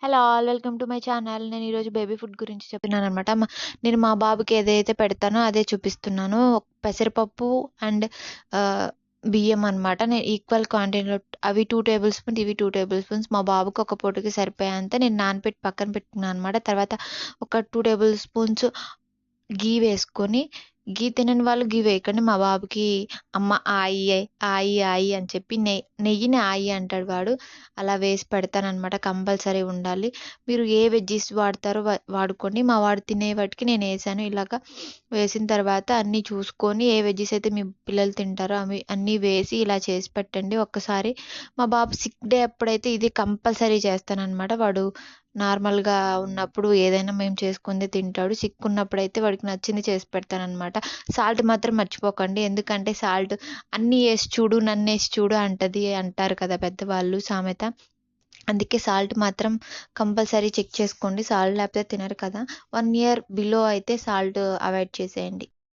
Hello all welcome to my channel. నేను ఈరోజు baby food గురించి చెప్తున్నాననమాట. నేను మా బాబుకి ఏదైతే పెడతానో అదే చూపిస్తున్నాను. పెసరపప్పు అండ్ బియ్యం అనమాట. నేను ఈక్వల్ క్వాంటిటీలో అవి 2 టేబుల్ స్పూన్స్, ఇవి 2 టేబుల్ స్పూన్స్. మా బాబుకి ఒక పూటకి సరిపోయేంత నేను నానబెట్టి పక్కన పెట్టుకున్నాను అనమాట. తర్వాత ఒక 2 టేబుల్ స్పూన్స్ ఘీ వేసుకొని, ఘీ తినని వాళ్ళు ఘీ వేయకండి. మా బాబుకి అమ్మ ఆయి, ఆయి, ఆయి అని చెప్పి నెయ్యిని ఆయి అంటాడు వాడు. అలా వేసి పెడతాననమాట. కంపల్సరీ ఉండాలి. మీరు ఏ వెజ్జీస్ వాడతారో వాడుకోండి. మా వాడు తినే వాటికి నేనేసాను. ఇలాగ వేసిన తర్వాత అన్నీ చూసుకొని ఏ వెజ్జీస్ అయితే మీ పిల్లలు తింటారో అవి అన్నీ వేసి ఇలా చేసి పెట్టండి. ఒక్కసారి మా బాబు సిక్ డే అప్పుడైతే ఇది కంపల్సరీ చేస్తాననమాట. వాడు నార్మల్‌గా ఉన్నప్పుడు ఏదైనా మేము చేసుకుందే తింటాడు. సిక్ ఉన్నప్పుడైతే వాడికి నచ్చింది చేసి పెడతాననమాట. సాల్ట్ మాత్రం మర్చిపోకండి. ఎందుకంటే సాల్ట్ "అన్నీ ఏసి చూడు, నన్నేసి చూడు" అంటారు కదా పెద్దవాళ్ళు సామెత. అందుకే సాల్ట్ మాత్రం కంపల్సరీ చెక్ చేసుకోండి. సాల్ట్ లేకపోతే తినరు కదా! 1 ఇయర్ బిలో అయితే సాల్ట్ అవాయిడ్ చేసేయండి.